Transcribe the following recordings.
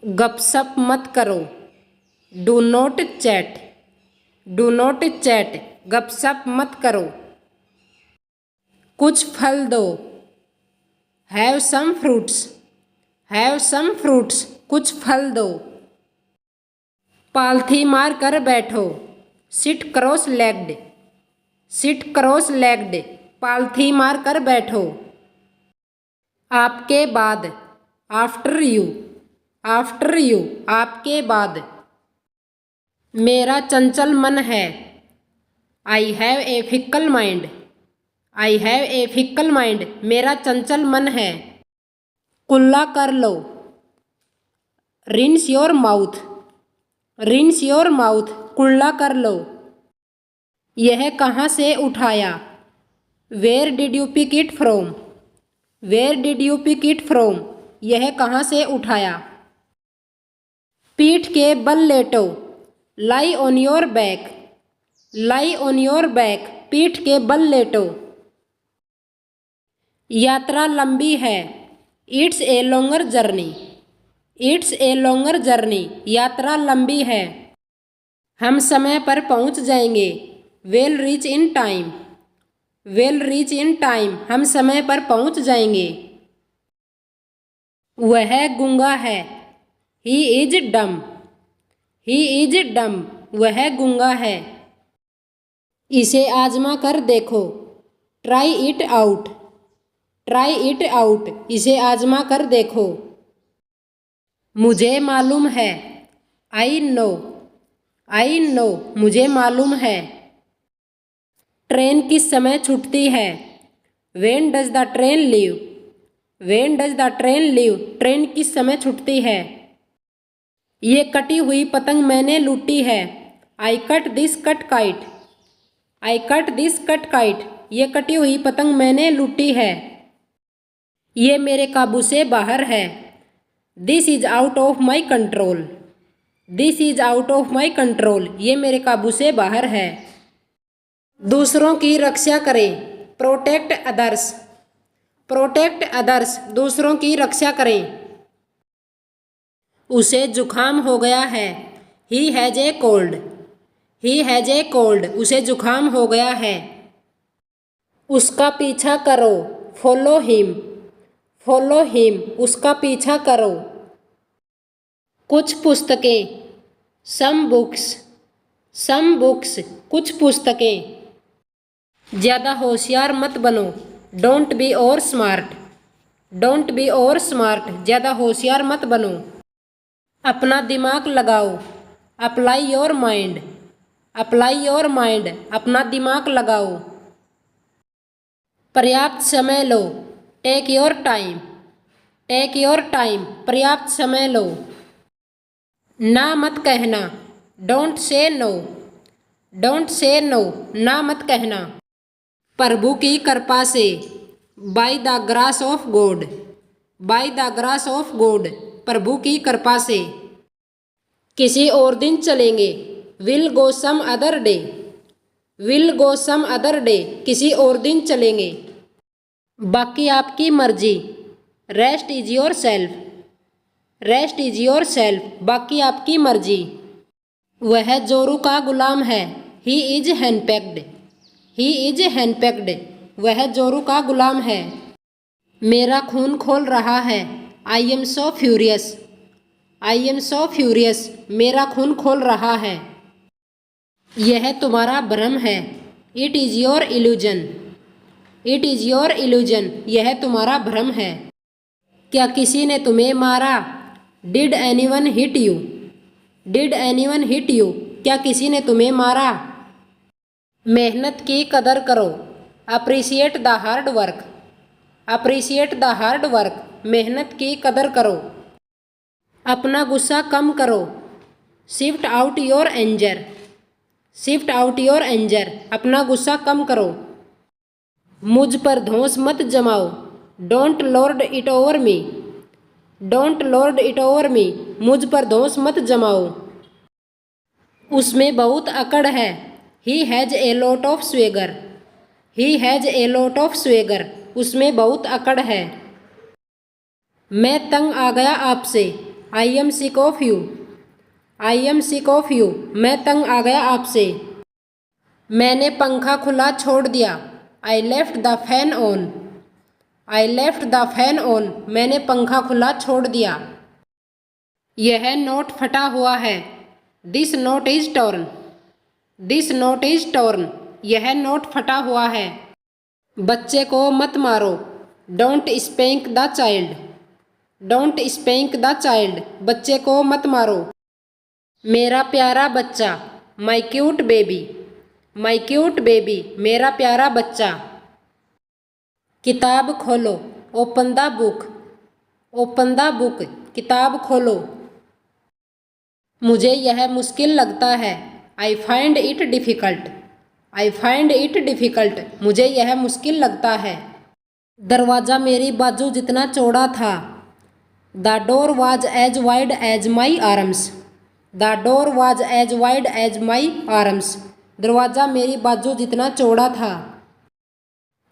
गपशप मत करो। Do not chat. Do not chat, गपशप मत करो। कुछ फल दो। Have some fruits. Have some fruits, कुछ फल दो। पालथी मार कर बैठो। Sit cross legged. Sit cross legged, पालथी मार कर बैठो। आपके बाद, आफ्टर यू। आफ्टर यू, आपके बाद। मेरा चंचल मन है। I have a fickle mind. I have a fickle mind, मेरा चंचल मन है। कुल्ला कर लो। Rinse your mouth. Rinse your mouth, कुल्ला कर लो। यह कहाँ से उठाया? Where did you pick it from. Where did you pick it from, यह कहाँ से उठाया? पीठ के बल लेटो। Lie on your back. Lie on your back, पीठ के बल लेटो। यात्रा लंबी है। It's a longer journey. It's a longer journey, यात्रा लंबी है। हम समय पर पहुंच जाएंगे। Well reach in time. Well reach in time, हम समय पर पहुंच जाएंगे। वह गूंगा है। He is dumb. He is dumb, वह गूंगा है। इसे आजमा कर देखो। Try it out. Try it out, इसे आजमा कर देखो। मुझे मालूम है। I know. आई नो, मुझे मालूम है। ट्रेन किस समय छूटती है? When does the train leave. When does the train leave, train किस समय छूटती है? ये कटी हुई पतंग मैंने लूटी है। I cut this cut kite. I cut this cut kite, ये कटी हुई पतंग मैंने लूटी है। ये मेरे काबू से बाहर है। This is out of my control. This is out of my control, ये मेरे काबू से बाहर है। दूसरों की रक्षा करें। Protect others. प्रोटेक्ट अदर्स, दूसरों की रक्षा करें। उसे जुखाम हो गया है। He has a cold. He has a cold, उसे जुखाम हो गया है। उसका पीछा करो। Follow him. फॉलो हिम, उसका पीछा करो। कुछ पुस्तकें। Some books. सम बुक्स, कुछ पुस्तकें। ज़्यादा होशियार मत बनो। Don't be over smart. Don't be over smart, ज़्यादा होशियार मत बनो। अपना दिमाग लगाओ। Apply your mind. Apply your mind, अपना दिमाग लगाओ। पर्याप्त समय लो। Take your time. Take your time, पर्याप्त समय लो। ना मत कहना। Don't say no. Don't say no, ना मत कहना। प्रभु की कृपा से। By the grace of God. By the grace of God, प्रभु की कृपा से। किसी और दिन चलेंगे। Will go some other day. Will go some other day, किसी और दिन चलेंगे। बाकी आपकी मर्जी। Rest is your self. Rest is your self, बाकी आपकी मर्जी। वह जोरू का गुलाम है। He is हैंडपैक्ड। ही इज हैंडपैक्ड, वह जोरू का गुलाम है। मेरा खून खोल रहा है। I am so furious. I am so furious, मेरा खून खोल रहा है। यह तुम्हारा भ्रम है। It is your illusion. It is your illusion, यह तुम्हारा भ्रम है। क्या किसी ने तुम्हें मारा? Did anyone hit you. Did anyone hit you, क्या किसी ने तुम्हें मारा? मेहनत की कदर करो। Appreciate the hard work. Appreciate the hard work, मेहनत की कदर करो। अपना गुस्सा कम करो। Shift out your anger. Shift out your anger, अपना गुस्सा कम करो। मुझ पर धौंस मत जमाओ। Don't lord it over me. Don't lord it over me, मुझ पर धौंस मत जमाओ। उसमें बहुत अकड़ है। He has a lot of swagger. He has a lot of swagger, उसमें बहुत अकड़ है। मैं तंग आ गया आपसे। I am sick of you. I am sick of you, मैं तंग आ गया आपसे। मैंने पंखा खुला छोड़ दिया। I left the fan on. I left the fan on, मैंने पंखा खुला छोड़ दिया। यह नोट फटा हुआ है। This note is torn. This note is torn, यह नोट फटा हुआ है। बच्चे को मत मारो। Don't spank the child. Don't spank the child, बच्चे को मत मारो। मेरा प्यारा बच्चा, माई क्यूट बेबी। माई क्यूट बेबी, मेरा प्यारा बच्चा। किताब खोलो। Open the book. Open the book, किताब खोलो। मुझे यह मुश्किल लगता है। I find it difficult. I find it difficult, मुझे यह मुश्किल लगता है। दरवाज़ा मेरी बाजू जितना चौड़ा था। The door was as wide as my arms. The door was as wide as my arms, दरवाज़ा मेरी बाजू जितना चौड़ा था।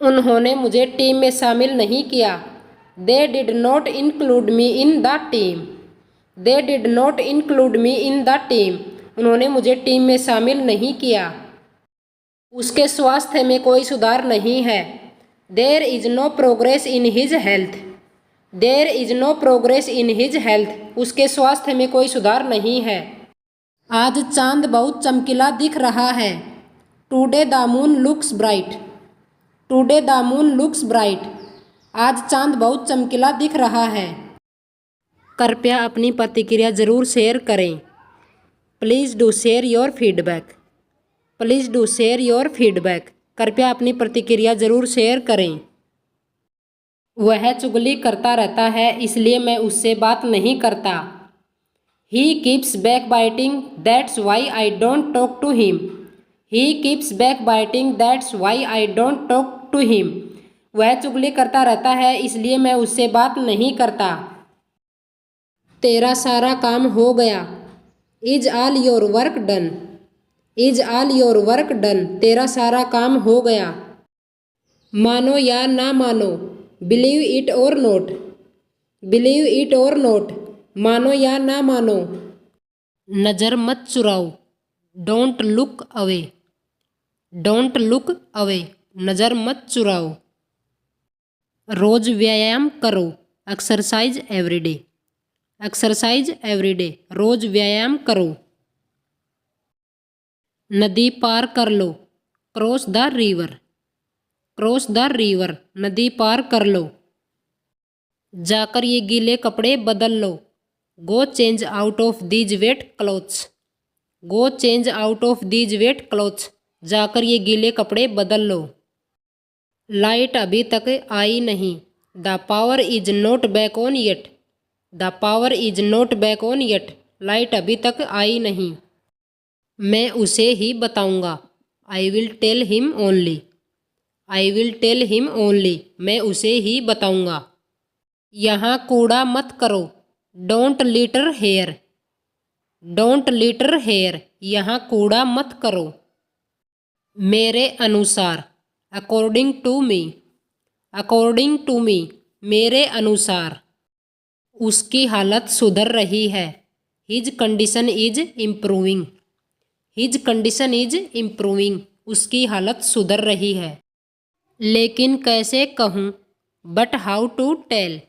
उन्होंने मुझे टीम में शामिल नहीं किया। They did not include me in the team. They did not include me in the team, उन्होंने मुझे टीम में शामिल नहीं किया। उसके स्वास्थ्य में कोई सुधार नहीं है। There is no progress in his health. There is no progress in his health, उसके स्वास्थ्य में कोई सुधार नहीं है। आज चांद बहुत चमकीला दिख रहा है। Today the moon looks bright. Today the moon looks bright, आज चांद बहुत चमकीला दिख रहा है। कृपया अपनी प्रतिक्रिया ज़रूर शेयर करें। Please do share your feedback. Please do share your feedback, कृपया अपनी प्रतिक्रिया ज़रूर शेयर करें। वह चुगली करता रहता है, इसलिए मैं उससे बात नहीं करता। He keeps backbiting, that's why I don't talk to him. He keeps backbiting, that's why I don't talk to him. वह चुगली करता रहता है, इसलिए मैं उससे बात नहीं करता। तेरा सारा काम हो गया। Is all your work done. Is all your work done, तेरा सारा काम हो गया। मानो या ना मानो, believe it or not. Believe it or not, मानो या ना मानो। नज़र मत चुराओ। Don't look away. Don't look away, नज़र मत चुराओ। रोज़ व्यायाम करो। Exercise everyday. एक्सरसाइज एवरीडे, रोज़ व्यायाम करो। नदी पार कर लो। Cross the river. Cross the river, नदी पार कर लो। जाकर ये गीले कपड़े बदल लो। Go change out of these wet clothes. Go change out of these wet clothes, जाकर ये गीले कपड़े बदल लो। लाइट अभी तक आई नहीं। The power is not back on yet. The power is not back on yet, light अभी तक आई नहीं। मैं उसे ही बताऊंगा। I will tell him only. I will tell him only, मैं उसे ही बताऊंगा। यहाँ कूड़ा मत करो। Don't litter here. Don't litter here, यहाँ कूड़ा मत करो। मेरे अनुसार, according to me. According to me, मेरे अनुसार। उसकी हालत सुधर रही है। His condition is improving. His condition is improving, उसकी हालत सुधर रही है। लेकिन कैसे कहूँ? But how to tell.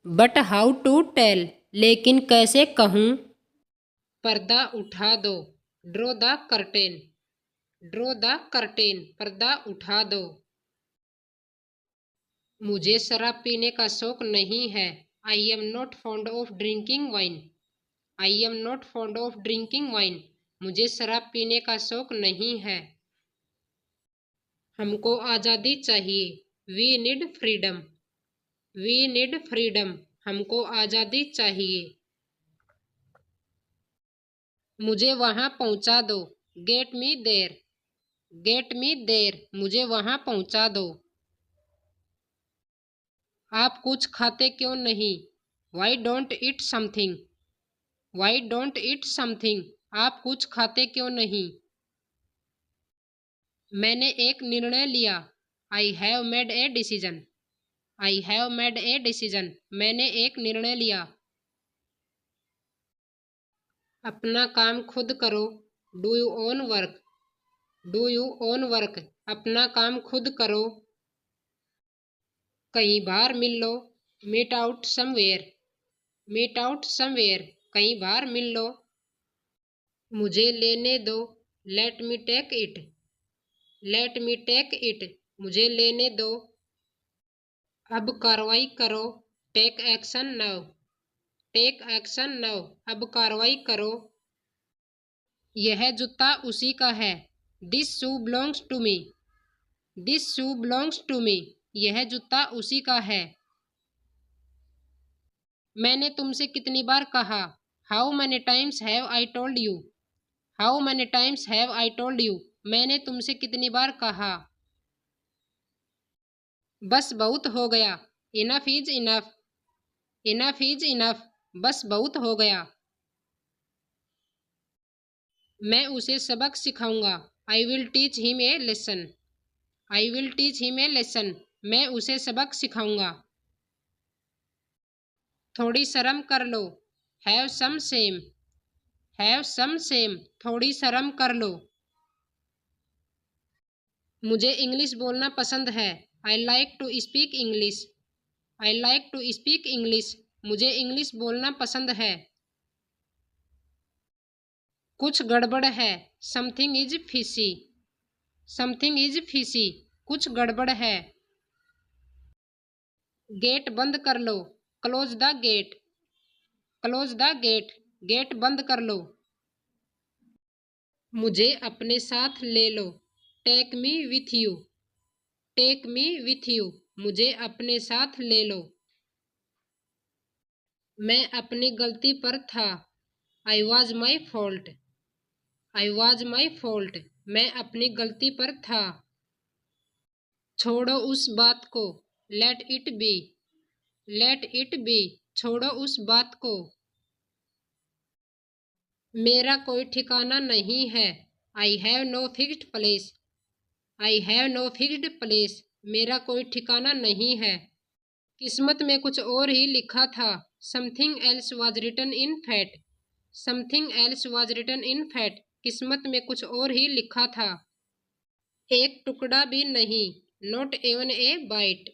But how to tell, लेकिन कैसे कहूँ? पर्दा उठा दो। Draw the curtain. Draw the curtain, पर्दा उठा दो। मुझे शराब पीने का शौक नहीं है। I am not fond of drinking wine. I am not fond of drinking wine. मुझे शराब पीने का शौक नहीं है। हमको आज़ादी चाहिए। We need freedom. We need freedom. हमको आज़ादी चाहिए। मुझे वहाँ पहुँचा दो। Get me there. Get me there. मुझे वहाँ पहुँचा दो। आप कुछ खाते क्यों नहीं? Why don't eat something? Why don't eat something? आप कुछ खाते क्यों नहीं? मैंने एक निर्णय लिया। I have made a decision. I have made a decision. मैंने एक निर्णय लिया। अपना काम खुद करो, do you own work, do you own work, अपना काम खुद करो। कहीं बाहर मिल लो, meet out somewhere, meet out somewhere, कहीं बाहर मिल लो। मुझे लेने दो, let me take it, let me take it, मुझे लेने दो। अब कार्रवाई करो, take action now, take action now, अब कार्रवाई करो। यह जूता उसी का है, this shoe belongs to me, this shoe belongs to मी, यह जूता उसी का है। मैंने तुमसे कितनी बार कहा, how many times have I told you, how many times have I told you, मैंने तुमसे कितनी बार कहा। बस बहुत हो गया, enough is enough, enough is enough, बस बहुत हो गया। मैं उसे सबक सिखाऊंगा, I will teach him a lesson, I will teach him a lesson, मैं उसे सबक सिखाऊंगा। थोड़ी शर्म कर लो, have some shame, have some shame, थोड़ी शर्म कर लो। मुझे इंग्लिश बोलना पसंद है, I like to speak English, I like to speak English, मुझे इंग्लिश बोलना पसंद है। कुछ गड़बड़ है, something is fishy, something is fishy, कुछ गड़बड़ है। गेट बंद कर लो, close the gate, close the gate, gate बंद कर लो। मुझे अपने साथ ले लो, take me with you, take me with you, मुझे अपने साथ ले लो। मैं अपनी गलती पर था, I was my fault, I was my fault, मैं अपनी गलती पर था। छोड़ो उस बात को, let it be, let it be, छोड़ो उस बात को। मेरा कोई ठिकाना नहीं है, I have no fixed place, I have no fixed place, मेरा कोई ठिकाना नहीं है। किस्मत में कुछ और ही लिखा था, something else was written in fate, something else was written in fate, किस्मत में कुछ और ही लिखा था। एक टुकड़ा भी नहीं, not even a bite,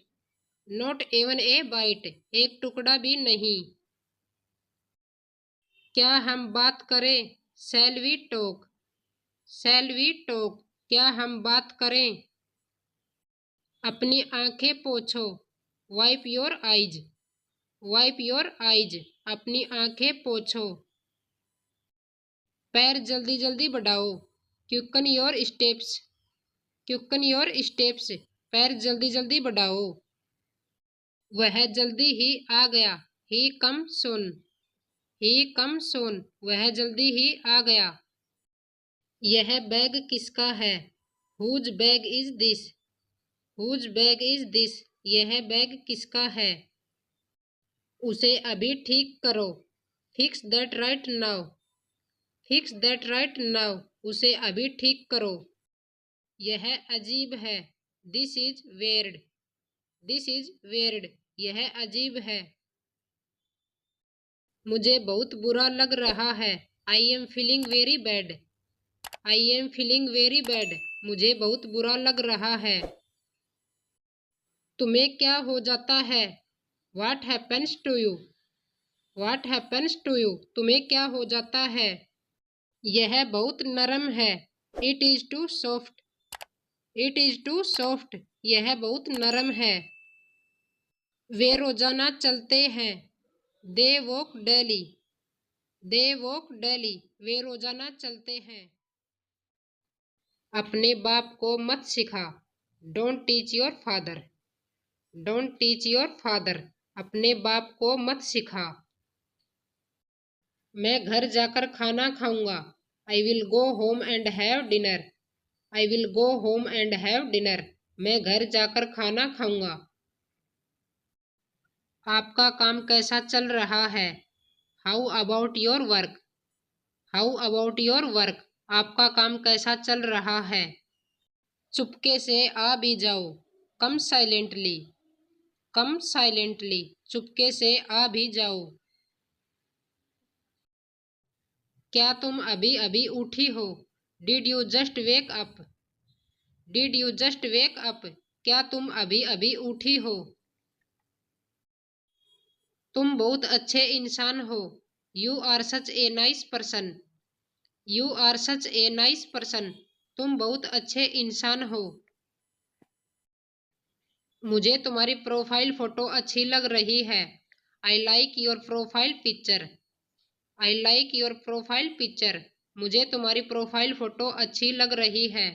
not even a bite, एक टुकड़ा भी नहीं। क्या हम बात करें, shall we talk, shall we talk, क्या हम बात करें। अपनी आंखें पोंछो, wipe your eyes, wipe your eyes, अपनी आंखें पोंछो। पैर जल्दी जल्दी बढ़ाओ, quicken your steps, quicken your steps, पैर जल्दी जल्दी बढ़ाओ। वह जल्दी ही आ गया, ही कम सून, ही कम सून, वह जल्दी ही आ गया। यह बैग किसका है, whose bag is this, whose bag is this, यह बैग किसका है। उसे अभी ठीक करो, fix that right now, fix that right now, उसे अभी ठीक करो। यह अजीब है, this is weird, this is weird, यह अजीब है। मुझे बहुत बुरा लग रहा है, I am feeling very bad, I am feeling very bad, मुझे बहुत बुरा लग रहा है। तुम्हें क्या हो जाता है, what happens to you, what happens to you, तुम्हें क्या हो जाता है। यह बहुत नरम है, it is too soft, it is too soft, यह बहुत नरम है। वे रोजाना चलते हैं, they walk daily, they walk daily, वे रोजाना चलते हैं। अपने बाप को मत सिखा, don't teach your father, don't teach your father, अपने बाप को मत सिखा। मैं घर जाकर खाना खाऊंगा, I will go home and have dinner, I will go home and have dinner, मैं घर जाकर खाना खाऊंगा। आपका काम कैसा चल रहा है, how about your work, how about your work, आपका काम कैसा चल रहा है। चुपके से आ भी जाओ, कम साइलेंटली, कम साइलेंटली, चुपके से आ भी जाओ। क्या तुम अभी अभी उठी हो? Did you just wake up? Did you just wake up? क्या तुम अभी अभी उठी हो? तुम बहुत अच्छे इंसान हो। You are such a nice person. You are such a nice person. तुम बहुत अच्छे इंसान हो। मुझे तुम्हारी प्रोफाइल फोटो अच्छी लग रही है। I like your profile picture. I like your profile picture. मुझे तुम्हारी प्रोफाइल फोटो अच्छी लग रही है।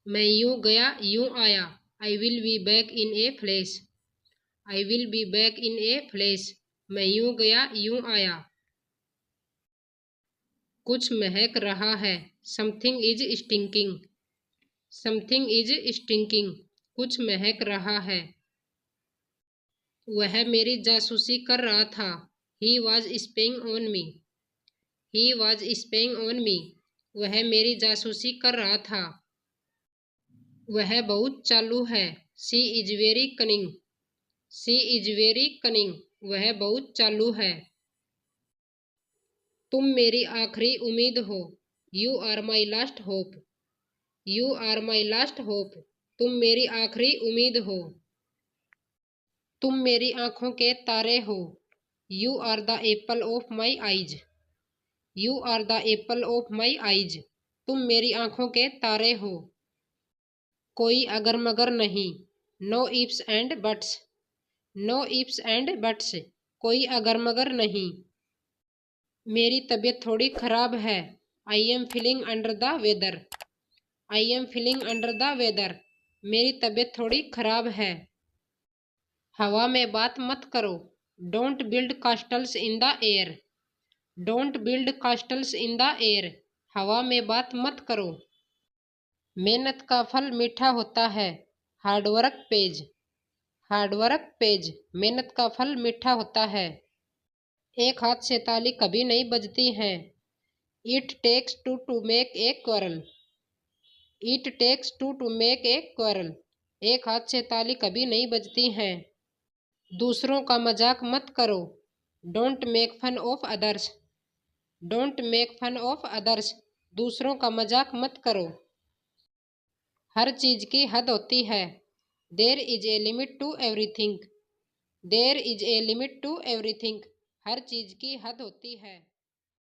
मैं यूं गया यूं आया। I will be back in A flash. I will be back in A flash. मैं यूं गया यूं आया। कुछ महक रहा है। Something is stinking. Something is stinking. कुछ महक रहा है। वह मेरी जासूसी कर रहा था। He was spying on me. He was spying on me. वह मेरी जासूसी कर रहा था। वह बहुत चालू है। She is very cunning. She is very cunning. वह बहुत चालू है। तुम मेरी आखिरी उम्मीद हो। You are my last hope. You are my last hope. तुम मेरी आखिरी उम्मीद हो। तुम मेरी आंखों के तारे हो। You are the apple of my eyes. You are the apple of my eyes. तुम मेरी आंखों के तारे हो। कोई अगर मगर नहीं। No ifs and buts. No ifs and buts. कोई अगर मगर नहीं। मेरी तबीयत थोड़ी खराब है। I am feeling under the weather. I am feeling under the weather. मेरी तबीयत थोड़ी खराब है। हवा में बात मत करो। Don't build castles in the air. Don't build castles in the air. हवा में बात मत करो। मेहनत का फल मीठा होता है। Hard work page. Hard work page. मेहनत का फल मीठा होता है। एक हाथ से ताली कभी नहीं बजती है। It takes to make a quarrel. It takes to make a quarrel. एक हाथ से ताली कभी नहीं बजती है। दूसरों का मजाक मत करो। Don't make fun of others. Don't make fun of others. दूसरों का मजाक मत करो। हर चीज की हद होती है। There is a limit to everything. There is a limit to everything. हर चीज की हद होती है।